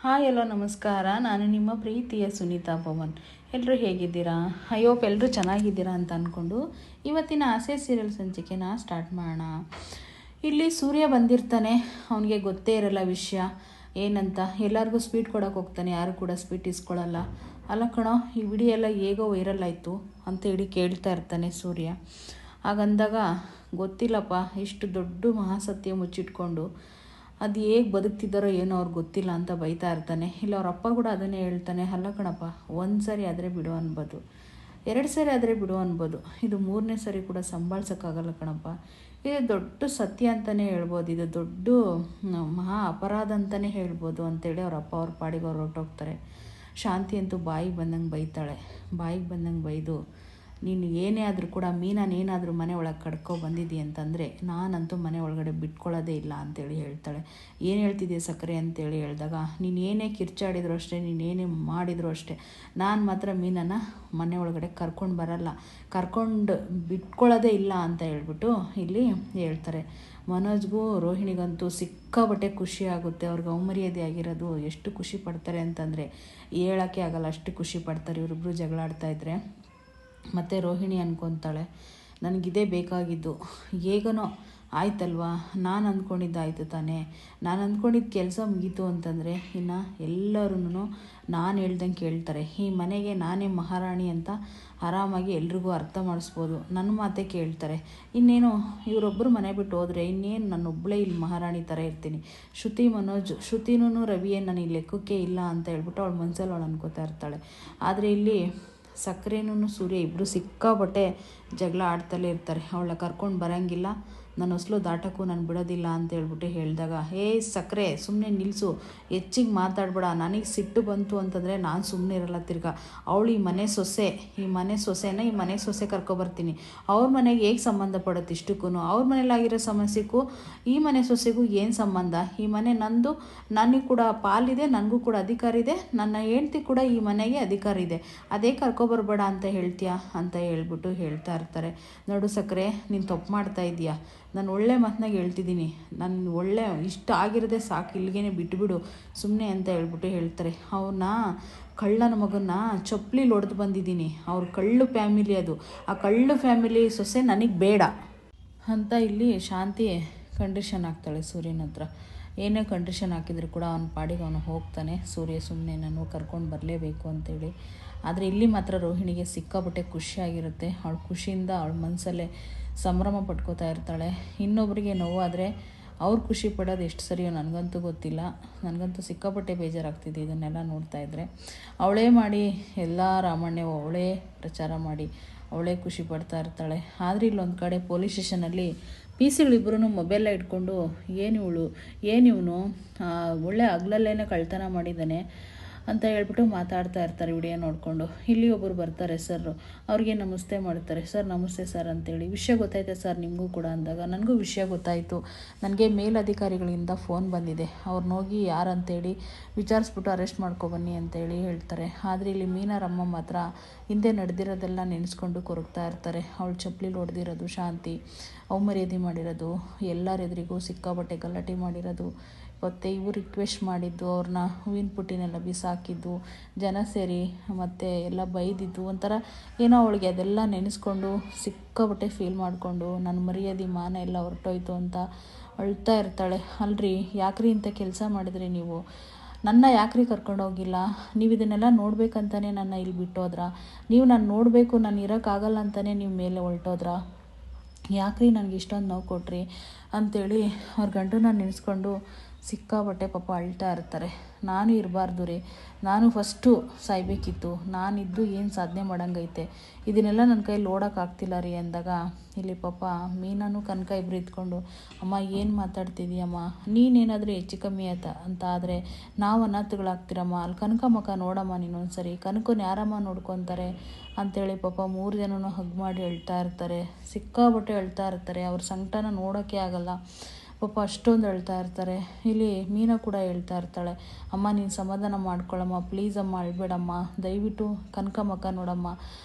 Hi ಎಲ್ಲೋ ನಮಸ್ಕಾರ. ನಾನು ನಿಮ್ಮ ಪ್ರೀತಿಯ ಸುನೀತಾ ಪವನ್. ಎಲ್ಲರೂ ಹೇಗಿದ್ದೀರಾ? ಐ ಹೋಪ್ ಎಲ್ಲರೂ ಚೆನ್ನಾಗಿದ್ದೀರಾ ಅಂತ ಅಂದ್ಕೊಂಡು ಇವತ್ತಿನ ಆಸೆ ಸೀರಿಯಲ್ ಸಂಚಿಕೆನ ಸ್ಟಾರ್ಟ್ ಮಾಡೋಣ. ಇಲ್ಲಿ ಸೂರ್ಯ ಬಂದಿರ್ತಾನೆ. ಅವನಿಗೆ ಗೊತ್ತೇ ಇರಲ್ಲ ವಿಷಯ ಏನಂತ. ಎಲ್ಲರಿಗೂ ಸ್ವೀಟ್ ಕೊಡೋಕೆ ಹೋಗ್ತಾನೆ, ಯಾರು ಕೂಡ ಸ್ವೀಟ್ ಇಸ್ಕೊಳ್ಳಲ್ಲ. ಅಲ್ಲ ಕಣೋ, ಈ ವಿಡಿಯೋ ಎಲ್ಲ ಹೇಗೋ ವೈರಲ್ ಆಯಿತು ಅಂತೇಳಿ ಕೇಳ್ತಾ ಇರ್ತಾನೆ ಸೂರ್ಯ. ಹಾಗಂದಾಗ ಗೊತ್ತಿಲ್ಲಪ್ಪ, ಇಷ್ಟು ದೊಡ್ಡ ಮಹಾಸತ್ಯ ಮುಚ್ಚಿಟ್ಕೊಂಡು ಅದು ಹೇಗೆ ಬದುಕ್ತಿದ್ದಾರೋ ಏನೋ ಅವ್ರಿಗೆ ಗೊತ್ತಿಲ್ಲ ಅಂತ ಬೈತಾ ಇರ್ತಾನೆ. ಇಲ್ಲ ಅವ್ರ ಅಪ್ಪ ಕೂಡ ಅದನ್ನೇ ಹೇಳ್ತಾನೆ, ಅಲ್ಲ ಕಣಪ್ಪ, ಒಂದು ಸರಿ ಆದರೆ ಬಿಡು ಅನ್ಬೋದು, 2 ಸರಿ ಆದರೆ ಬಿಡು ಅನ್ಬೋದು, ಇದು 3ನೇ ಸರಿ ಕೂಡ ಸಂಭಾಳ್ಸೋಕ್ಕಾಗಲ್ಲ ಕಣಪ್ಪ. ಇದು ದೊಡ್ಡ ಸತ್ಯ ಅಂತಲೇ ಹೇಳ್ಬೋದು, ಇದು ದೊಡ್ಡ ಮಹಾ ಅಪರಾಧ ಅಂತಲೇ ಹೇಳ್ಬೋದು ಅಂತೇಳಿ ಅವ್ರ ಅಪ್ಪ ಅವ್ರ ಪಾಡಿಗೆ ಅವ್ರು ಹೊರಟೋಗ್ತಾರೆ. ಶಾಂತಿ ಅಂತೂ ಬಾಯಿಗೆ ಬಂದಂಗೆ ಬೈತಾಳೆ. ಬಾಯಿಗೆ ಬಂದಂಗೆ ಬೈದು, ನೀನು ಏನೇ ಆದರೂ ಕೂಡ ಮೀನಾನೇನಾದರೂ ಮನೆ ಒಳಗೆ ಕಡ್ಕೊ ಬಂದಿದ್ದೀ ಅಂತಂದರೆ ನಾನಂತೂ ಮನೆ ಒಳಗಡೆ ಬಿಟ್ಕೊಳ್ಳೋದೇ ಇಲ್ಲ ಅಂತೇಳಿ ಹೇಳ್ತಾಳೆ. ಏನು ಹೇಳ್ತಿದ್ದೆ ಸಕ್ಕರೆ ಅಂತೇಳಿ ಹೇಳಿದಾಗ, ನೀನು ಏನೇ ಕಿರ್ಚಾಡಿದ್ರು ಅಷ್ಟೇ, ನೀನೇನೇ ಮಾಡಿದ್ರು ಅಷ್ಟೇ, ನಾನು ಮಾತ್ರ ಮೀನನ್ನು ಮನೆ ಒಳಗಡೆ ಕರ್ಕೊಂಡು ಬರಲ್ಲ, ಕರ್ಕೊಂಡು ಬಿಟ್ಕೊಳ್ಳೋದೇ ಇಲ್ಲ ಅಂತ ಹೇಳ್ಬಿಟ್ಟು ಇಲ್ಲಿ ಹೇಳ್ತಾರೆ. ಮನೋಜ್ಗೂ ರೋಹಿಣಿಗಂತೂ ಸಿಕ್ಕಾಬಟ್ಟೆ ಖುಷಿ ಆಗುತ್ತೆ. ಅವ್ರಿಗೆ ಅವಮರ್ಯಾದೆ ಆಗಿರೋದು ಎಷ್ಟು ಖುಷಿ ಪಡ್ತಾರೆ ಅಂತಂದರೆ ಹೇಳೋಕ್ಕೆ ಆಗಲ್ಲ, ಅಷ್ಟು ಖುಷಿ ಪಡ್ತಾರೆ ಇವರಿಬ್ಬರು ಜಗಳ ಆಡ್ತಾಯಿದ್ರೆ. ಮತ್ತು ರೋಹಿಣಿ ಅಂದ್ಕೊತಾಳೆ, ನನಗಿದೇ ಬೇಕಾಗಿದ್ದು, ಹೇಗನೋ ಆಯ್ತಲ್ವಾ, ನಾನು ಅಂದ್ಕೊಂಡಿದ್ದಾಯ್ತು ತಾನೇ, ನಾನು ಅಂದ್ಕೊಂಡಿದ್ದು ಕೆಲಸ ಮುಗೀತು ಅಂತಂದರೆ ಇನ್ನು ಎಲ್ಲರೂ ನಾನು ಹೇಳ್ದಂಗೆ ಕೇಳ್ತಾರೆ. ಈ ಮನೆಗೆ ನಾನೇ ಮಹಾರಾಣಿ ಅಂತ ಆರಾಮಾಗಿ ಎಲ್ರಿಗೂ ಅರ್ಥ ಮಾಡಿಸ್ಬೋದು, ನನ್ನ ಮಾತೇ ಕೇಳ್ತಾರೆ. ಇನ್ನೇನು ಇವರೊಬ್ಬರು ಮನೆ ಬಿಟ್ಟು ಹೋದರೆ ಇನ್ನೇನು ನನ್ನೊಬ್ಬಳೇ ಇಲ್ಲಿ ಮಹಾರಾಣಿ ಥರ ಇರ್ತೀನಿ. ಶ್ರುತಿನೂ ರವಿಯೇ ನಾನು ಈ ಲೆಕ್ಕಕ್ಕೆ ಇಲ್ಲ ಅಂತ ಹೇಳ್ಬಿಟ್ಟು ಅವಳು ಮನಸ್ಸಲ್ಲಿ ಅವಳು ಅನ್ಕೋತಾ ಇರ್ತಾಳೆ. ಆದರೆ ಇಲ್ಲಿ ಸಕ್ಕರೆನೂ ಸೂರ್ಯ ಇಬ್ಬರು ಸಿಕ್ಕಾಬಟ್ಟೆ ಜಗಳ ಆಡ್ತಲೇ ಇರ್ತಾರೆ. ಅವಳ ಕರ್ಕೊಂಡು ಬರೋಂಗಿಲ್ಲ, ನನ್ನ ಹೊಸಲು ದಾಟಕ್ಕೂ ನಾನು ಬಿಡೋದಿಲ್ಲ ಅಂತ ಹೇಳ್ಬಿಟ್ಟು ಹೇಳಿದಾಗ, ಸಕ್ಕರೆ ಸುಮ್ಮನೆ ನಿಲ್ಲಿಸು, ಹೆಚ್ಚಿಗೆ ಮಾತಾಡಬೇಡ, ನನಗೆ ಸಿಟ್ಟು ಬಂತು ಅಂತಂದರೆ ನಾನು ಸುಮ್ಮನೆ ಇರಲ್ಲ. ತಿರ್ಗಾ ಅವಳು ಈ ಮನೆ ಸೊಸೆನ ಈ ಮನೆ ಸೊಸೆ ಕರ್ಕೊಬರ್ತೀನಿ, ಅವ್ರ ಮನೆಗೆ ಹೇಗೆ ಸಂಬಂಧ ಪಡುತ್ತೆ ಇಷ್ಟಕ್ಕೂ, ಅವ್ರ ಮನೇಲಾಗಿರೋ ಸಮಸ್ಯೆಗೂ ಈ ಮನೆ ಸೊಸೆಗೂ ಏನು ಸಂಬಂಧ? ಈ ಮನೆ ನಂದು, ನನಗೆ ಕೂಡ ಪಾಲಿದೆ, ನನಗೂ ಕೂಡ ಅಧಿಕಾರ ಇದೆ, ನನ್ನ ಹೆಂಡ್ತಿ ಕೂಡ ಈ ಮನೆಗೆ ಅಧಿಕಾರ ಇದೆ, ಅದೇ ಕರ್ಕೊಬರ್ಬೇಡ ಅಂತ ಹೇಳ್ತೀಯಾ ಅಂತ ಹೇಳ್ಬಿಟ್ಟು ಹೇಳ್ತಾ ಇರ್ತಾರೆ. ನೋಡು ಸಕ್ಕರೆ, ನೀನು ತಪ್ಪು ಮಾಡ್ತಾ ಇದೀಯಾ, ನಾನು ಒಳ್ಳೆ ಮಾತನಾಗ ಹೇಳ್ತಿದ್ದೀನಿ, ನಾನು ಒಳ್ಳೆ ಇಷ್ಟ ಆಗಿರೋದೇ ಸಾಕು, ಇಲ್ಲಿಗೇ ಬಿಟ್ಟುಬಿಡು ಸುಮ್ಮನೆ ಅಂತ ಹೇಳ್ಬಿಟ್ಟು ಹೇಳ್ತಾರೆ. ಅವನ್ನ ಕಳ್ಳನ ಮಗನ್ನ ಚಪ್ಪಲಿಲಿ ಹೊಡೆದು ಬಂದಿದ್ದೀನಿ, ಅವ್ರ ಕಳ್ಳು ಫ್ಯಾಮಿಲಿ ಅದು, ಆ ಕಳ್ಳು ಫ್ಯಾಮಿಲಿ ಸೊಸೆ ನನಗೆ ಬೇಡ ಅಂತ ಇಲ್ಲಿ ಶಾಂತಿ ಕಂಡೀಷನ್ ಹಾಕ್ತಾಳೆ ಸೂರ್ಯನ ಹತ್ರ. ಏನೇ ಕಂಡೀಷನ್ ಹಾಕಿದ್ರು ಕೂಡ ಅವನ ಪಾಡಿಗೆ ಅವನು ಹೋಗ್ತಾನೆ. ಸೂರ್ಯ ಸುಮ್ಮನೆ ನಾನು ಕರ್ಕೊಂಡು ಬರಲೇಬೇಕು ಅಂತೇಳಿ. ಆದರೆ ಇಲ್ಲಿ ಮಾತ್ರ ರೋಹಿಣಿಗೆ ಸಿಕ್ಕಾಬಟ್ಟೆ ಖುಷಿಯಾಗಿರುತ್ತೆ. ಅವಳ ಖುಷಿಯಿಂದ ಅವಳ ಮನಸ್ಸಲ್ಲೇ ಸಂಭ್ರಮ ಪಟ್ಕೋತಾ ಇರ್ತಾಳೆ. ಇನ್ನೊಬ್ಬರಿಗೆ ನೋವಾದರೆ ಅವ್ರು ಖುಷಿ ಪಡೋದು ಎಷ್ಟು ಸರಿಯೋ ನನಗಂತೂ ಗೊತ್ತಿಲ್ಲ. ನನಗಂತೂ ಸಿಕ್ಕಾಪಟ್ಟೆ ಬೇಜಾರಾಗ್ತಿದೆ ಇದನ್ನೆಲ್ಲ ನೋಡ್ತಾಯಿದ್ರೆ. ಅವಳೇ ಮಾಡಿ ಎಲ್ಲ ರಾಮಾಯಣವು ಅವಳೇ ಪ್ರಚಾರ ಮಾಡಿ ಅವಳೇ ಖುಷಿ ಪಡ್ತಾ ಇರ್ತಾಳೆ. ಆದರೆ ಇಲ್ಲೊಂದು ಕಡೆ ಪೊಲೀಸ್ ಸ್ಟೇಷನಲ್ಲಿ ಪಿ.ಸಿ.ಗಳಿಬ್ಬರೂ ಮೊಬೈಲ ಇಟ್ಕೊಂಡು ಏನಿವನು ಒಳ್ಳೆ ಹಗಲಲ್ಲೇ ಕಳ್ತನ ಮಾಡಿದ್ದಾನೆ ಅಂತ ಹೇಳ್ಬಿಟ್ಟು ಮಾತಾಡ್ತಾ ಇರ್ತಾರೆ ವಿಡಿಯೋ ನೋಡಿಕೊಂಡು. ಇಲ್ಲಿ ಒಬ್ಬರು ಬರ್ತಾರೆ ಸರ್ರು, ಅವ್ರಿಗೆ ನಮಸ್ತೆ ಮಾಡ್ತಾರೆ. ಸರ್ ನಮಸ್ತೆ ಸರ್ ಅಂತೇಳಿ. ವಿಷಯ ಗೊತ್ತಾಯ್ತೆ ಸರ್ ನಿಮಗೂ ಕೂಡ ಅಂದಾಗ, ನನಗೂ ವಿಷಯ ಗೊತ್ತಾಯಿತು, ನನಗೆ ಮೇಲಧಿಕಾರಿಗಳಿಂದ ಫೋನ್ ಬಂದಿದೆ, ಅವ್ರನ್ನ ಹೋಗಿ ಯಾರಂತೇಳಿ ವಿಚಾರಿಸ್ಬಿಟ್ಟು ಅರೆಸ್ಟ್ ಮಾಡ್ಕೊಬನ್ನಿ ಅಂತೇಳಿ ಹೇಳ್ತಾರೆ. ಆದರೆ ಇಲ್ಲಿ ಮೀನಾರಮ್ಮ ಮಾತ್ರ ಹಿಂದೆ ನಡೆದಿರೋದೆಲ್ಲ ನೆನೆಸ್ಕೊಂಡು ಕೊರಗ್ತಾ ಇರ್ತಾರೆ. ಅವಳು ಚಪ್ಪಲಿಲಿ ಹೊಡೆದಿರೋದು, ಶಾಂತಿ ಅವಮರ್ಯಾದೆ ಮಾಡಿರೋದು, ಎಲ್ಲರ ಎದುರಿಗೂ ಸಿಕ್ಕಾಬಟ್ಟೆ ಗಲಾಟೆ ಮಾಡಿರೋದು, ಮತ್ತು ಇವರು ರಿಕ್ವೆಸ್ಟ್ ಮಾಡಿದ್ದು, ಅವ್ರನ್ನ ಹೂವಿನ ಪುಟ್ಟಿನೆಲ್ಲ ಬಿಸಾಕಿದ್ದು, ಜನ ಸೇರಿ ಮತ್ತು ಎಲ್ಲ ಬೈದಿದ್ದು, ಒಂಥರ ಏನೋ ಅವಳಿಗೆ ಅದೆಲ್ಲ ನೆನೆಸ್ಕೊಂಡು ಸಿಕ್ಕಾಬಟ್ಟೆ ಫೀಲ್ ಮಾಡಿಕೊಂಡು ನನ್ನ ಮರ್ಯಾದೆ ಮಾನ ಎಲ್ಲ ಹೊರಟೋಯ್ತು ಅಂತ ಅಳ್ತಾ ಇರ್ತಾಳೆ. ಅಲ್ರಿ, ಯಾಕ್ರಿ ಇಂಥ ಕೆಲಸ ಮಾಡಿದ್ರಿ ನೀವು? ನನ್ನ ಯಾಕ್ರಿ ಕರ್ಕೊಂಡೋಗಿಲ್ಲ? ನೀವು ಇದನ್ನೆಲ್ಲ ನೋಡ್ಬೇಕಂತಲೇ ನನ್ನ ಇಲ್ಲಿ ಬಿಟ್ಟೋದ್ರಾ? ನೀವು ನಾನು ನೋಡಬೇಕು, ನಾನು ಇರೋಕ್ಕಾಗಲ್ಲ ಅಂತಲೇ ನೀವು ಮೇಲೆ ಹೊರಟೋದ್ರಾ? ಯಾಕ್ರಿ ನನಗೆ ಇಷ್ಟೊಂದು ನೋವು ಕೊಟ್ರಿ ಅಂಥೇಳಿ ಅವ್ರ ಗಂಡನ ನೆನೆಸ್ಕೊಂಡು ಸಿಕ್ಕಾಬಟ್ಟೆ ಪಾಪ ಅಳ್ತಾ ಇರ್ತಾರೆ. ನಾನು ಇರಬಾರ್ದು ರೀ, ನಾನು ಫಸ್ಟು ಸಾಯ್ಬೇಕಿತ್ತು, ನಾನಿದ್ದು ಏನು ಸಾಧನೆ ಮಾಡೋಂಗೈತೆ, ಇದನ್ನೆಲ್ಲ ನನ್ನ ಕೈಲಿ ಓಡೋಕ್ಕಾಗ್ತಿಲ್ಲ ರೀ ಅಂದಾಗ ಇಲ್ಲಿ ಪಾಪ ಮೀನಾನು ಕನಕ ಇಬ್ಬರು ಇದ್ಕೊಂಡು, ಅಮ್ಮ ಏನು ಮಾತಾಡ್ತಿದ್ದೀಯಮ್ಮ, ನೀನೇನಾದರೂ ಹೆಚ್ಚು ಕಮ್ಮಿ ಅಂತ ಆದರೆ ನಾವು ಅನಾಥಗಳಾಗ್ತಿರಮ್ಮ, ಅಲ್ಲಿ ಕನಕ ಮುಖ ನೋಡಮ್ಮ ನೀನೊಂದು ಸರಿ, ಕನಕನ ಯಾರಮ್ಮ ನೋಡ್ಕೊತಾರೆ ಅಂಥೇಳಿ ಪಾಪ 3 ಜನನೂ ಹಗ್ ಮಾಡಿ ಅಳ್ತಾ ಇರ್ತಾರೆ. ಸಿಕ್ಕಾಬಟ್ಟೆ ಅಳ್ತಾ ಇರ್ತಾರೆ. ಅವ್ರ ಸಂಕಟನ ನೋಡೋಕ್ಕೆ ಆಗಲ್ಲ ಪಾಪ, ಅಷ್ಟೊಂದು ಅಳ್ತಾ ಇರ್ತಾರೆ. ಇಲ್ಲಿ ಮೀನಾ ಕೂಡ ಹೇಳ್ತಾ ಇರ್ತಾಳೆ, ಅಮ್ಮ ನೀನು ಸಮಾಧಾನ ಮಾಡ್ಕೊಳ್ಳಮ್ಮ, ಪ್ಲೀಸ್ ಅಮ್ಮ ಅಳ್ಬೇಡಮ್ಮ, ದಯವಿಟ್ಟು ಕನಕ ಮುಖ ನೋಡಮ್ಮ,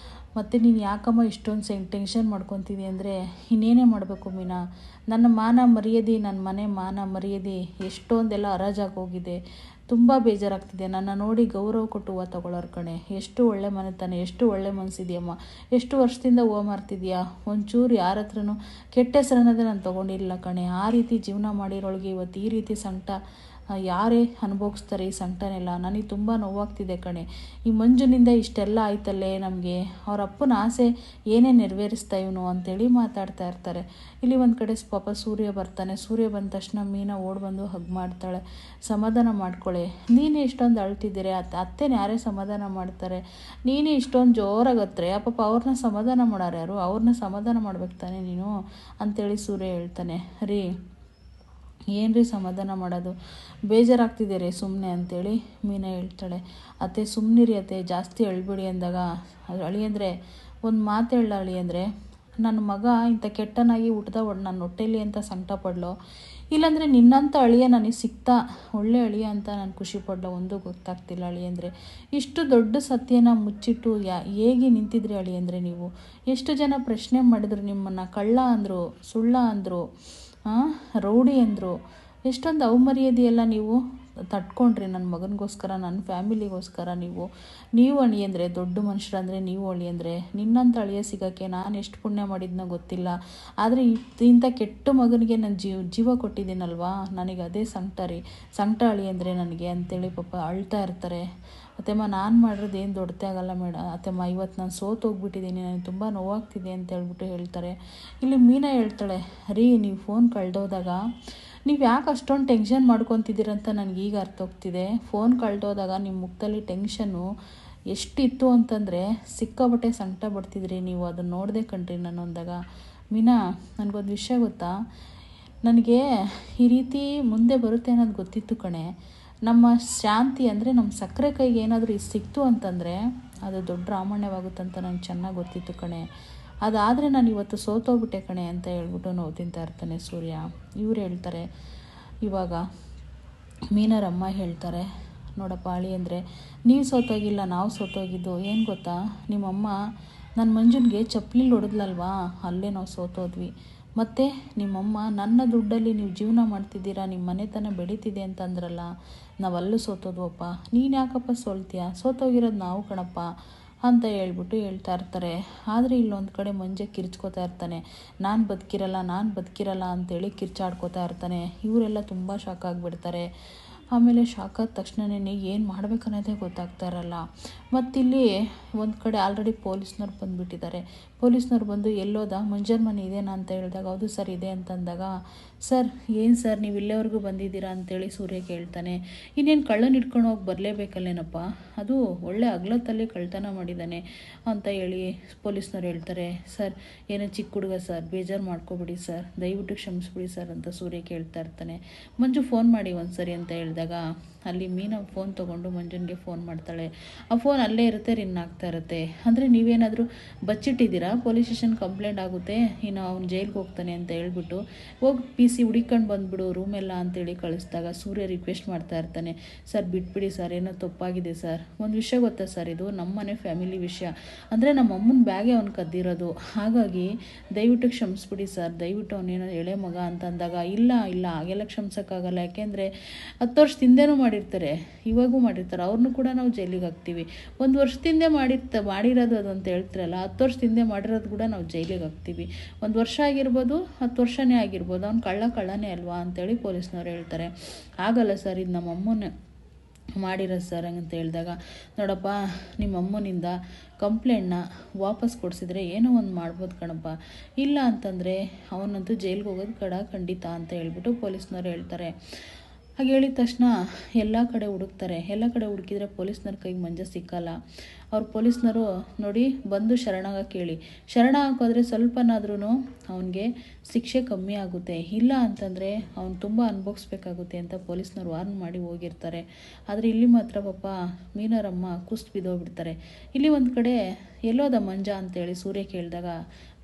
ಮತ್ತು ನೀನು ಯಾಕಮ್ಮ ಇಷ್ಟೊಂದು ಟೆನ್ಷನ್ ಮಾಡ್ಕೊತಿದ್ದಿ ಅಂದರೆ ಇನ್ನೇನೇ ಮಾಡಬೇಕು ಮೀನಾ, ನನ್ನ ಮಾನ ಮರ್ಯಾದೆ, ನನ್ನ ಮನೆ ಮಾನ ಮರ್ಯಾದೆ ಎಷ್ಟೊಂದೆಲ್ಲ ಹರಾಜಾಗಿ ಹೋಗಿದೆ, ತುಂಬ ಬೇಜಾರಾಗ್ತಿದೆ. ನನ್ನ ನೋಡಿ ಗೌರವ ಕೊಟ್ಟು ಹೂವು ತಗೊಳ್ಳೋರು ಕಣೆ. ಎಷ್ಟು ಒಳ್ಳೆ ಮನೆತನ, ಎಷ್ಟು ಒಳ್ಳೆ ಮನಸ್ಸಿದೆಯಮ್ಮ, ಎಷ್ಟು ವರ್ಷದಿಂದ ಹೂವು ಮಾರ್ತಿದ್ಯಾ. ಒಂಚೂರು ಯಾರ ಹತ್ರನೂ ಕೆಟ್ಟ ಹೆಸರನ್ನೋದೇ ನಾನು ತೊಗೊಂಡಿಲ್ಲ ಕಣೆ. ಆ ರೀತಿ ಜೀವನ ಮಾಡಿರೋಳಿಗೆ ಇವತ್ತು ಈ ರೀತಿ ಸಂಕಟ ಯಾರೇ ಅನುಭವಿಸ್ತಾರೆ ಈ ಸಂಕಟನೆಲ್ಲ. ನನಗೆ ತುಂಬ ನೋವಾಗ್ತಿದೆ ಕಣೆ. ಈ ಮಂಜುನಿಂದ ಇಷ್ಟೆಲ್ಲ ಆಯ್ತಲ್ಲೇ ನಮಗೆ. ಅವ್ರ ಅಪ್ಪನ ಆಸೆ ಏನೇ ನೆರವೇರಿಸ್ತಾ ಇವನು ಅಂತೇಳಿ ಮಾತಾಡ್ತಾ ಇರ್ತಾರೆ. ಇಲ್ಲಿ ಒಂದು ಕಡೆ ಪಾಪ ಸೂರ್ಯ ಬರ್ತಾನೆ. ಸೂರ್ಯ ಬಂದ ತಕ್ಷಣ ಮೀನಾ ಓಡ್ ಬಂದು ಹಗ್ ಮಾಡ್ತಾಳೆ. ಸಮಾಧಾನ ಮಾಡ್ಕೊಳ್ಳಿ, ನೀನೇ ಇಷ್ಟೊಂದು ಅಳ್ತಿದ್ದೀರಿ, ಅತ್ತೆನ ಯಾರೇ ಸಮಾಧಾನ ಮಾಡ್ತಾರೆ, ನೀನೇ ಇಷ್ಟೊಂದು ಜೋರಾಗತ್ರೆ ಪಾಪ ಅವ್ರನ್ನ ಸಮಾಧಾನ ಮಾಡೋರು ಯಾರು, ಅವ್ರನ್ನ ಸಮಾಧಾನ ಮಾಡ್ಬೇಕು ತಾನೆ ನೀನು ಅಂತೇಳಿ ಸೂರ್ಯ ಹೇಳ್ತಾನೆ. ರೀ ಏನ್ರಿ ಸಮಾಧಾನ ಮಾಡೋದು, ಬೇಜಾರಾಗ್ತಿದೆ ರೀ ಸುಮ್ಮನೆ ಅಂತೇಳಿ ಮೀನಾ ಹೇಳ್ತಾಳೆ. ಅತ್ತೆ ಸುಮ್ಮನಿರಿ ಅತ್ತೆ, ಜಾಸ್ತಿ ಅಳ್ಬೇಡಿ ಅಂದಾಗ ಅಳಿಯಂದರೆ ಒಂದು ಮಾತು ಹೇಳ ಅಳಿಯಂದರೆ, ನನ್ನ ಮಗ ಇಂಥ ಕೆಟ್ಟನಾಗಿ ಹುಟ್ದ ನನ್ನ ಹೊಟ್ಟೆಲಿ ಅಂತ ಸಂಕಟ ಪಡ್ಲೋ, ಇಲ್ಲಾಂದರೆ ನಿನ್ನಂಥ ಅಳಿಯ ನನಗೆ ಸಿಗ್ತಾ ಒಳ್ಳೆ ಅಳಿಯ ಅಂತ ನಾನು ಖುಷಿ ಪಡ್ಲೋ, ಒಂದು ಗೊತ್ತಾಗ್ತಿಲ್ಲ ಅಳಿಯಂದರೆ. ಇಷ್ಟು ದೊಡ್ಡ ಸತ್ಯನ ಮುಚ್ಚಿಟ್ಟು ಹೇಗೆ ನಿಂತಿದ್ರಿ ಅಳಿಯಂದರೆ ನೀವು. ಎಷ್ಟು ಜನ ಪ್ರಶ್ನೆ ಮಾಡಿದ್ರು ನಿಮ್ಮನ್ನು, ಕಳ್ಳ ಅಂದರು, ಸುಳ್ಳ ಅಂದರು, ರೌಡಿ ಅಂದರು, ಎಷ್ಟೊಂದು ಅವಮರ್ಯಾದೆಯೆಲ್ಲ ನೀವು ತಟ್ಕೊಂಡ್ರಿ ನನ್ನ ಮಗನಿಗೋಸ್ಕರ, ನನ್ನ ಫ್ಯಾಮಿಲಿಗೋಸ್ಕರ. ನೀವು ಅಳಿಯಂದರೆ ದೊಡ್ಡ ಮನುಷ್ಯರಂದರೆ ನೀವು ಅಳಿಯಂದರೆ. ನಿನ್ನಂಥ ಅಳಿಯ ಸಿಗೋಕ್ಕೆ ನಾನು ಎಷ್ಟು ಪುಣ್ಯ ಮಾಡಿದ್ನೋ ಗೊತ್ತಿಲ್ಲ. ಆದರೆ ಇಂಥ ಕೆಟ್ಟ ಮಗನಿಗೆ ನಾನು ಜೀವ ಕೊಟ್ಟಿದ್ದೀನಲ್ವಾ, ನನಗೆ ಅದೇ ಸಂಕಟ ಅಳಿಯಂದರೆ ನನಗೆ ಅಂತೇಳಿ ಪಾಪ ಅಳ್ತಾ ಇರ್ತಾರೆ. ಅತ್ತೆಮ್ಮ ನಾನು ಮಾಡಿರೋದು ಏನು ದೊಡ್ಡತೆ ಆಗಲ್ಲ ಅತ್ತೆಮ್ಮ, ಇವತ್ತು ನಾನು ಹೋಗ್ಬಿಟ್ಟಿದ್ದೀನಿ, ನನಗೆ ತುಂಬ ನೋವಾಗ್ತಿದೆ ಅಂತ ಹೇಳ್ಬಿಟ್ಟು ಹೇಳ್ತಾರೆ. ಇಲ್ಲಿ ಮೀನಾ ಹೇಳ್ತಾಳೆ, ರೀ ನೀವು ಫೋನ್ ಕಳೆದೋದಾಗ ನೀವು ಯಾಕೆ ಅಷ್ಟೊಂದು ಟೆನ್ಷನ್ ಮಾಡ್ಕೊತಿದ್ದೀರಂತ ನನಗೆ ಈಗ ಅರ್ಥ ಹೋಗ್ತಿದೆ. ಫೋನ್ ಕಳೆದೋದಾಗ ನಿಮ್ಮ ಮುಖದಲ್ಲಿ ಟೆನ್ಷನ್ನು ಎಷ್ಟಿತ್ತು ಅಂತಂದರೆ ಸಿಕ್ಕಾಬಟ್ಟೆ ಸಂಕಟ ಪಡ್ತಿದ್ರಿ ನೀವು. ಅದನ್ನು ನೋಡಿದೆ ಕಣ್ರಿ ನಾನು ಅಂದಾಗ. ಮೀನಾ ನನಗೊಂದು ವಿಷಯ ಗೊತ್ತಾ, ನನಗೆ ಈ ರೀತಿ ಮುಂದೆ ಬರುತ್ತೆ ಅನ್ನೋದು ಗೊತ್ತಿತ್ತು ಕಣೆ. ನಮ್ಮ ಶಾಂತಿ ಅಂದರೆ ನಮ್ಮ ಸಕ್ಕರೆ ಕೈಗೆ ಏನಾದರೂ ಸಿಕ್ತು ಅಂತಂದರೆ ಅದು ದೊಡ್ಡ ರಾಮಣ್ಯವಾಗುತ್ತಂತ ನನಗೆ ಚೆನ್ನಾಗಿ ಗೊತ್ತಿತ್ತು ಕಣೆ. ಅದಾದರೆ ನಾನು ಇವತ್ತು ಸೋತೋಗ್ಬಿಟ್ಟೆ ಕಣೆ ಅಂತ ಹೇಳ್ಬಿಟ್ಟು ನೋವು ತಿಂತಾ ಇರ್ತಾನೆ ಸೂರ್ಯ. ಇವ್ರು ಹೇಳ್ತಾರೆ, ಇವಾಗ ಮೀನರಮ್ಮ ಹೇಳ್ತಾರೆ, ನೋಡಪ್ಪ ಅಳಿಯಂದರೆ ನೀವು ಸೋತೋಗಿಲ್ಲ, ನಾವು ಸೋತೋಗಿದ್ದು ಏನು ಗೊತ್ತಾ, ನಿಮ್ಮಮ್ಮ ನನ್ನ ಮಂಜುನಿಗೆ ಚಪ್ಪಲಿಲಿ ಹೊಡೆದ್ಲಲ್ವಾ, ಅಲ್ಲೇ ನಾವು ಸೋತೋದ್ವಿ. ಮತ್ತು ನಿಮ್ಮಮ್ಮ ನನ್ನ ದುಡ್ಡಲ್ಲಿ ನೀವು ಜೀವನ ಮಾಡ್ತಿದ್ದೀರಾ, ನಿಮ್ಮ ಮನೆತನ ಬೆಳೀತಿದೆ ಅಂತಂದ್ರಲ್ಲ, ನಾವಲ್ಲೂ ಸೋತೋದ್ವಪ್ಪ. ನೀನು ಯಾಕಪ್ಪ ಸೋಲ್ತೀಯ, ಸೋತೋಗಿರೋದು ನಾವು ಕಣಪ್ಪ ಅಂತ ಹೇಳ್ಬಿಟ್ಟು ಹೇಳ್ತಾ ಇರ್ತಾರೆ. ಆದರೆ ಇಲ್ಲೊಂದು ಕಡೆ ಮಂಜ ಕಿರ್ಚ್ಕೋತಾ ಇರ್ತಾನೆ. ನಾನು ಬದುಕಿರಲ್ಲ ಅಂತೇಳಿ ಕಿರ್ಚಾಡ್ಕೋತಾ ಇರ್ತಾನೆ. ಇವರೆಲ್ಲ ತುಂಬ ಶಾಕ್ ಆಗಿಬಿಡ್ತಾರೆ. ಆಮೇಲೆ ಶಾಕ್ ಆದ ತಕ್ಷಣನೇ ಏನು ಮಾಡ್ಬೇಕನ್ನೋದೇ ಗೊತ್ತಾಗ್ತಾ ಇರಲ್ಲ. ಮತ್ತಿಲ್ಲಿ ಒಂದು ಕಡೆ ಆಲ್ರೆಡಿ ಪೊಲೀಸ್ನವ್ರು ಬಂದುಬಿಟ್ಟಿದ್ದಾರೆ. ಪೊಲೀಸ್ನವ್ರು ಬಂದು ಎಲ್ಲೋದ ಮಂಜನ ಮನೆ ಇದೆನಾ ಅಂತ ಹೇಳಿದಾಗ ಹೌದು ಸರ್ ಇದೆ ಅಂತಂದಾಗ, ಸರ್ ಏನು ಸರ್ ನೀವು ಇಲ್ಲೇವರೆಗೂ ಬಂದಿದ್ದೀರಾ ಅಂತೇಳಿ ಸೂರ್ಯ ಕೇಳ್ತಾನೆ. ಇನ್ನೇನು ಕಳ್ಳನ ಹಿಡ್ಕೊಂಡು ಹೋಗಿ ಬರಲೇಬೇಕಲ್ಲೇನಪ್ಪ, ಅದು ಒಳ್ಳೆ ಅಗ್ಲತ್ತಲ್ಲಿ ಕಳ್ತನ ಮಾಡಿದ್ದಾನೆ ಅಂತ ಹೇಳಿ ಪೊಲೀಸ್ನವ್ರು ಹೇಳ್ತಾರೆ. ಸರ್ ಏನೋ ಚಿಕ್ಕ ಹುಡುಗ ಸರ್, ಬೇಜಾರು ಮಾಡ್ಕೊಬಿಡಿ ಸರ್, ದಯವಿಟ್ಟು ಕ್ಷಮಿಸ್ಬಿಡಿ ಸರ್ ಅಂತ ಸೂರ್ಯ ಕೇಳ್ತಾ ಇರ್ತಾನೆ. ಮಂಜು ಫೋನ್ ಮಾಡಿ ಒಂದು ಸರಿ ಅಂತ ಹೇಳಿದಾಗ ಅಲ್ಲಿ ಮೀನಾ ಫೋನ್ ತೊಗೊಂಡು ಮಂಜುನಿಗೆ ಫೋನ್ ಮಾಡ್ತಾಳೆ. ಆ ಫೋನ್ ಅಲ್ಲೇ ಇರುತ್ತೆ, ರಿನ್ ಆಗ್ತಾ ಇರುತ್ತೆ. ಅಂದರೆ ನೀವೇನಾದರೂ ಬಚ್ಚಿಟ್ಟಿದ್ದೀರಾ, ಪೊಲೀಸ್ ಸ್ಟೇಷನ್ ಕಂಪ್ಲೇಂಟ್ ಆಗುತ್ತೆ, ಇನ್ನು ಅವ್ನು ಜೈಲಿಗೆ ಹೋಗ್ತಾನೆ ಅಂತ ಹೇಳ್ಬಿಟ್ಟು ಹೋಗಿ PC ಹುಡಿಕೊಂಡು ಬಂದುಬಿಡು ರೂಮೆಲ್ಲ ಅಂತೇಳಿ ಕಳಿಸಿದಾಗ ಸೂರ್ಯ ರಿಕ್ವೆಸ್ಟ್ ಮಾಡ್ತಾ ಇರ್ತಾನೆ. ಸರ್ ಬಿಟ್ಬಿಡಿ ಸರ್, ಏನೋ ತಪ್ಪಾಗಿದೆ ಸರ್. ಒಂದು ವಿಷಯ ಗೊತ್ತಾ ಸರ್, ಇದು ನಮ್ಮನೆ ಫ್ಯಾಮಿಲಿ ವಿಷಯ, ಅಂದರೆ ನಮ್ಮ ಅಮ್ಮನ ಬ್ಯಾಗೆ ಅವ್ನು ಕದ್ದಿರೋದು, ಹಾಗಾಗಿ ದಯವಿಟ್ಟು ಕ್ಷಮಿಸ್ಬಿಡಿ ಸರ್, ದಯವಿಟ್ಟು ಅವನೇನೋ ಎಳೆ ಮಗ ಅಂತಂದಾಗ ಇಲ್ಲ ಹಾಗೆಲ್ಲ ಕ್ಷಮಿಸೋಕ್ಕಾಗಲ್ಲ, ಯಾಕೆಂದರೆ 10 ವರ್ಷದಿಂದನೂ ಮಾಡಿರ್ತಾರೆ, ಇವಾಗೂ ಮಾಡಿರ್ತಾರೆ, ಅವ್ರನ್ನೂ ಕೂಡ ನಾವು ಜೈಲಿಗೆ ಹಾಕ್ತೀವಿ. 1 ವರ್ಷದಿಂದ ಮಾಡಿರೋದು ಅದು ಅಂತ ಹೇಳ್ತಿರಲ್ಲ, 10 ವರ್ಷದಿಂದ ಮಾಡಿರೋದು ಕೂಡ ನಾವು ಜೈಲಿಗೆ ಹಾಕ್ತೀವಿ. 1 ವರ್ಷ ಆಗಿರ್ಬೋದು, 10 ವರ್ಷನೇ ಆಗಿರ್ಬೋದು, ಅವ್ನು ಕಳ್ಳನೇ ಅಲ್ವಾ ಅಂತೇಳಿ ಪೊಲೀಸ್ನವ್ರು ಹೇಳ್ತಾರೆ. ಆಗಲ್ಲ ಸರ್, ಇದು ನಮ್ಮ ಅಮ್ಮನೇ ಮಾಡಿರೋದು ಸರ್ ಅಂತ ಹೇಳಿದಾಗ, ನೋಡಪ್ಪ ನಿಮ್ಮ ಅಮ್ಮನಿಂದ ಕಂಪ್ಲೇಂಟ್ನ ವಾಪಸ್ ಕೊಡಿಸಿದ್ರೆ ಏನೋ ಒಂದು ಮಾಡ್ಬೋದು ಕಣಪ್ಪ, ಇಲ್ಲ ಅಂತಂದರೆ ಅವನಂತೂ ಜೈಲಿಗೆ ಹೋಗೋದು ಖಂಡಿತ ಅಂತ ಹೇಳ್ಬಿಟ್ಟು ಪೊಲೀಸ್ನವ್ರು ಹೇಳ್ತಾರೆ. ಹಾಗೆ ಹೇಳಿದ ತಕ್ಷಣ ಎಲ್ಲ ಕಡೆ ಹುಡುಕ್ತಾರೆ. ಎಲ್ಲ ಕಡೆ ಹುಡುಕಿದ್ರೆ ಪೊಲೀಸ್ನವ್ರ ಕೈಗೆ ಮಂಜ ಸಿಕ್ಕಲ್ಲ. ಅವ್ರು ಪೊಲೀಸ್ನವರು ನೋಡಿ ಬಂದು ಶರಣಾಗಕ್ಕೆ ಹೇಳಿ, ಶರಣ ಹಾಕೋದ್ರೆ ಸ್ವಲ್ಪನಾದ್ರೂ ಅವನಿಗೆ ಶಿಕ್ಷೆ ಕಮ್ಮಿ ಆಗುತ್ತೆ, ಇಲ್ಲ ಅಂತಂದರೆ ಅವ್ನು ತುಂಬ ಅನುಭವಿಸ್ಬೇಕಾಗುತ್ತೆ ಅಂತ ಪೊಲೀಸ್ನವ್ರು ವಾರ್ನ್ ಮಾಡಿ ಹೋಗಿರ್ತಾರೆ. ಆದರೆ ಇಲ್ಲಿ ಮಾತ್ರ ಪಾಪ ಮೀನರಮ್ಮ ಕುಸ್ತು ಬಿದ್ದೋಗ್ಬಿಡ್ತಾರೆ. ಇಲ್ಲಿ ಒಂದು ಕಡೆ ಎಲ್ಲೋದ ಮಂಜ ಅಂತೇಳಿ ಸೂರ್ಯ ಕೇಳಿದಾಗ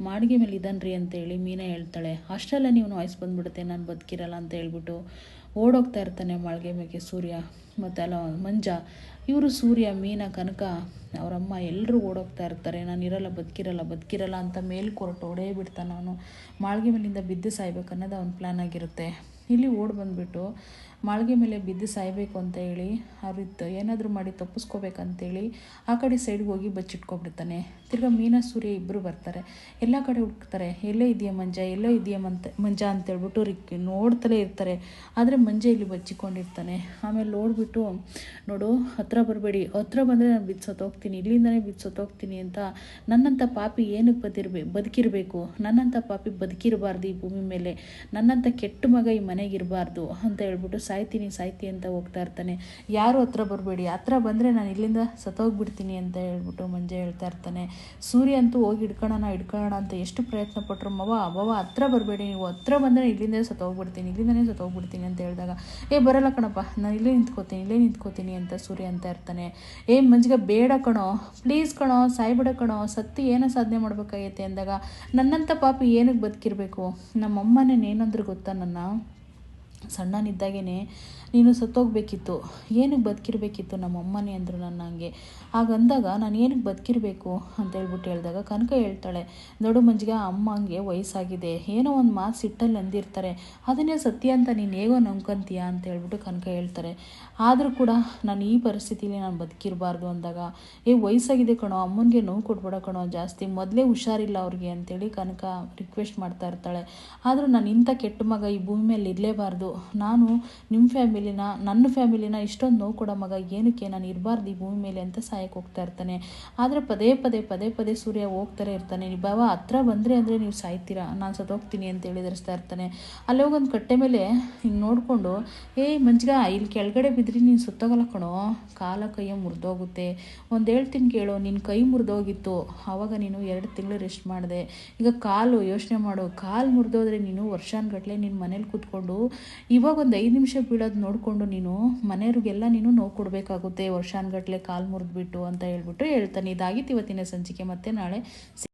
ಮಾಡಿಗೆ ಮೇಲೆ ಇದನ್ರಿ ಅಂತೇಳಿ ಮೀನಾ ಹೇಳ್ತಾಳೆ. ಅಷ್ಟೆಲ್ಲ ನೀವು ವಾಯ್ಸ್ ಬಂದುಬಿಡುತ್ತೆ, ನಾನು ಬದುಕಿರಲ್ಲ ಅಂತ ಹೇಳ್ಬಿಟ್ಟು ಓಡೋಗ್ತಾ ಇರ್ತಾನೆ ಮಾಳಿಗೆ ಮೇಲೆ ಸೂರ್ಯ ಮತ್ತು ಅಲ್ಲ ಮಂಜ. ಇವರು ಸೂರ್ಯ, ಮೀನಾ, ಕನಕ, ಅವರಮ್ಮ ಎಲ್ಲರೂ ಓಡೋಗ್ತಾ ಇರ್ತಾರೆ. ನಾನು ಇರಲ್ಲ ಬದುಕಿರಲ್ಲ ಅಂತ ಮೇಲ್ಕೊರಟು ಓಡೇ ಬಿಡ್ತಾನೆ ಅವನು. ಮಾಳಿಗೆ ಮೇಲಿಂದ ಬಿದ್ದು ಸಾಯ್ಬೇಕು ಅನ್ನೋದು ಅವ್ನ ಪ್ಲ್ಯಾನ್ ಆಗಿರುತ್ತೆ. ಇಲ್ಲಿ ಓಡಿ ಬಂದುಬಿಟ್ಟು ಮಾಳಿಗೆ ಮೇಲೆ ಬಿದ್ದು ಸಾಯಬೇಕು ಅಂತ ಹೇಳಿ ಅವ್ರಿತ್ತು ಏನಾದರೂ ಮಾಡಿ ತಪ್ಪಿಸ್ಕೋಬೇಕಂತೇಳಿ ಆ ಕಡೆ ಸೈಡ್ಗೆ ಹೋಗಿ ಬಚ್ಚಿಟ್ಕೊಬಿಡ್ತಾನೆ. ತಿರ್ಗಾ ಮೀನಾ ಸೂರ್ಯ ಇಬ್ಬರು ಬರ್ತಾರೆ. ಎಲ್ಲ ಕಡೆ ಹುಡುಕ್ತಾರೆ, ಎಲ್ಲೇ ಇದೆಯಾ ಮಂಜ, ಎಲ್ಲೋ ಇದೆಯಾ ಮಂಜ ಅಂತೇಳ್ಬಿಟ್ಟು ನೋಡ್ತಲೇ ಇರ್ತಾರೆ. ಆದರೆ ಮಂಜ ಇಲ್ಲಿ ಬಚ್ಚಿಕೊಂಡಿರ್ತಾನೆ. ಆಮೇಲೆ ನೋಡಿಬಿಟ್ಟು, ನೋಡು ಹತ್ರ ಬರಬೇಡಿ, ಹತ್ರ ಬಂದರೆ ನಾನು ಬಿದ್ದು ಇಲ್ಲಿಂದನೇ ಬಿದ್ದು ಅಂತ, ನನ್ನಂಥ ಪಾಪಿ ಏನಕ್ಕೆ ಬದುಕಿರಬೇಕು, ನನ್ನಂಥ ಪಾಪಿ ಬದುಕಿರಬಾರ್ದು ಈ ಭೂಮಿ ಮೇಲೆ, ನನ್ನಂಥ ಕೆಟ್ಟ ಮಗ ಈ ಮನೆಗಿರಬಾರ್ದು ಅಂತ ಹೇಳ್ಬಿಟ್ಟು ಸಾಯ್ತೀನಿ ಅಂತ ಹೋಗ್ತಾ ಇರ್ತಾನೆ. ಯಾರು ಹತ್ರ ಬರಬೇಡಿ, ಹತ್ರ ಬಂದರೆ ನಾನು ಇಲ್ಲಿಂದ ಸತ್ತೋಗ್ಬಿಡ್ತೀನಿ ಅಂತ ಹೇಳ್ಬಿಟ್ಟು ಮಂಜ ಹೇಳ್ತಾ ಇರ್ತಾನೆ. ಸೂರ್ಯ ಅಂತೂ ಹೋಗಿ ಹಿಡ್ಕೊಳ್ಳೋಣ ಅಂತ ಎಷ್ಟು ಪ್ರಯತ್ನ ಪಟ್ಟರು. ಮವ ಹತ್ರ ಬರಬೇಡಿ, ನೀವು ಹತ್ರ ಬಂದರೆ ಇಲ್ಲಿಂದನೇ ಸತ್ತೋಗ್ಬಿಡ್ತೀನಿ ಅಂತ ಹೇಳಿದಾಗ, ಬರಲ್ಲ ಕಣಪ್ಪ, ನಾನು ಇಲ್ಲೇ ನಿಂತ್ಕೋತೀನಿ ಅಂತ ಸೂರ್ಯ ಅಂತ ಇರ್ತಾನೆ. ಮಂಜಿಗೆ ಬೇಡ ಕಣೋ, ಪ್ಲೀಸ್ ಕಣೋ, ಸಾಯ್ಬಿಡ ಕಣೋ, ಸತ್ತು ಏನೋ ಸಾಧನೆ ಮಾಡ್ಬೇಕಾಗೈತೆ ಅಂದಾಗ, ನನ್ನಂಥ ಪಾಪಿ ಏನಕ್ಕೆ ಬದುಕಿರಬೇಕು, ನಮ್ಮಮ್ಮನೇ ಏನಂದ್ರೆ ಗೊತ್ತಾ, ನನ್ನ ಸಣ್ಣನಿದ್ದಾಗೇ ನೀನು ಸತ್ತೋಗ್ಬೇಕಿತ್ತು, ಏನಕ್ಕೆ ಬದುಕಿರ್ಬೇಕಿತ್ತು ನಮ್ಮಮ್ಮನೇ ಅಂದರು ನನ್ನ ಹಂಗೆ. ಹಾಗಂದಾಗ ನಾನು ಏನಕ್ಕೆ ಬದುಕಿರಬೇಕು ಅಂತ ಹೇಳ್ಬಿಟ್ಟು ಹೇಳಿದಾಗ ಕನಕ ಹೇಳ್ತಾಳೆ, ನೋಡು ಮಂಜಿಗೆ, ಅಮ್ಮಂಗೆ ವಯಸ್ಸಾಗಿದೆ, ಏನೋ ಒಂದು ಮಾತು ಸಿಟ್ಟಲ್ಲಿ ಅಂದಿರ್ತಾರೆ, ಅದನ್ನೇ ಸತ್ಯ ಅಂತ ನೀನು ಹೇಗೋ ನಂಬ್ಕೊಂತೀಯ ಅಂತ ಹೇಳ್ಬಿಟ್ಟು ಕನಕ ಹೇಳ್ತಾರೆ. ಆದರೂ ಕೂಡ ನಾನು ಈ ಪರಿಸ್ಥಿತಿಲಿ ನಾನು ಬದುಕಿರಬಾರ್ದು ಅಂದಾಗ, ವಯಸ್ಸಾಗಿದೆ ಕಣೋ, ಅಮ್ಮನಿಗೆ ನೋವು ಕೊಡ್ಬೇಡ ಕಣೋ ಜಾಸ್ತಿ, ಮೊದಲೇ ಹುಷಾರಿಲ್ಲ ಅವ್ರಿಗೆ ಅಂತೇಳಿ ಕನಕ ರಿಕ್ವೆಸ್ಟ್ ಮಾಡ್ತಾ ಇರ್ತಾಳೆ. ಆದರೂ ನಾನು ಇಂಥ ಕೆಟ್ಟ ಮಗ ಈ ಭೂಮಿ ಮೇಲೆ ಇರಲೇಬಾರ್ದು, ನಾನು ನಿಮ್ಮ ನನ್ನ ಫ್ಯಾಮಿಲಿನ ಇಷ್ಟೊಂದು ನೋವು ಕೊಡೋ ಮಗ ಏನಕ್ಕೆ ನಾನು ಇರಬಾರ್ದು ಈ ಭೂಮಿ ಮೇಲೆ ಅಂತ ಸಾಯಕ್ಕೆ ಹೋಗ್ತಾ ಇರ್ತಾನೆ. ಆದರೆ ಪದೇ ಸೂರ್ಯ ಹೋಗ್ತಾರೆ ಇರ್ತಾನೆ. ಬಾವ ಹತ್ರ ಬಂದರೆ ಅಂದರೆ ನೀವು ಸಾಯ್ತೀರಾ, ನಾನು ಸತ್ತೋಗ್ತೀನಿ ಅಂತ ಹೇಳಿದರಿಸ್ತಾ ಇರ್ತಾನೆ. ಅಲ್ಲಿ ಹೋಗೊಂದು ಕಟ್ಟೆ ಮೇಲೆ ಹಿಂಗೆ ನೋಡಿಕೊಂಡು, ಮಂಜ್ಗ ಇಲ್ಲಿ ಕೆಳಗಡೆ ಬಿದ್ದರೆ ನೀನು ಸುತ್ತೋಗಲ್ಲ ಕಣೋ, ಕಾಲ ಕೈಯ ಮುರಿದೋಗುತ್ತೆ, ಒಂದು ಹೇಳ್ತೀನಿ ಕೇಳು, ನಿನ್ನ ಕೈ ಮುರಿದೋಗಿತ್ತು ಆವಾಗ ನೀನು 2 ತಿಂಗಳು ರೆಸ್ಟ್ ಮಾಡಿದೆ, ಈಗ ಕಾಲು ಯೋಚನೆ ಮಾಡು, ಕಾಲು ಮುರಿದೋದ್ರೆ ನೀನು ವರ್ಷಾನುಗಟ್ಲೆ ನಿನ್ನ ಮನೇಲಿ ಕೂತ್ಕೊಂಡು ಇವಾಗ ಒಂದು 5 ನಿಮಿಷ ಬೀಳೋದು ನೋಡಿಕೊಂಡು ನೀನು ಮನೆಯವ್ರಿಗೆಲ್ಲ ನೀನು ನೋವು ಕೊಡಬೇಕಾಗುತ್ತೆ ವರ್ಷಾನುಗಟ್ಲೆ ಕಾಲು ಮುರಿದ್ಬಿಟ್ಟು ಅಂತ ಹೇಳ್ಬಿಟ್ಟು ಹೇಳ್ತಾನೆ. ಇದಾಗಿತ್ತು ಇವತ್ತಿನ ಸಂಚಿಕೆ. ಮತ್ತೆ ನಾಳೆ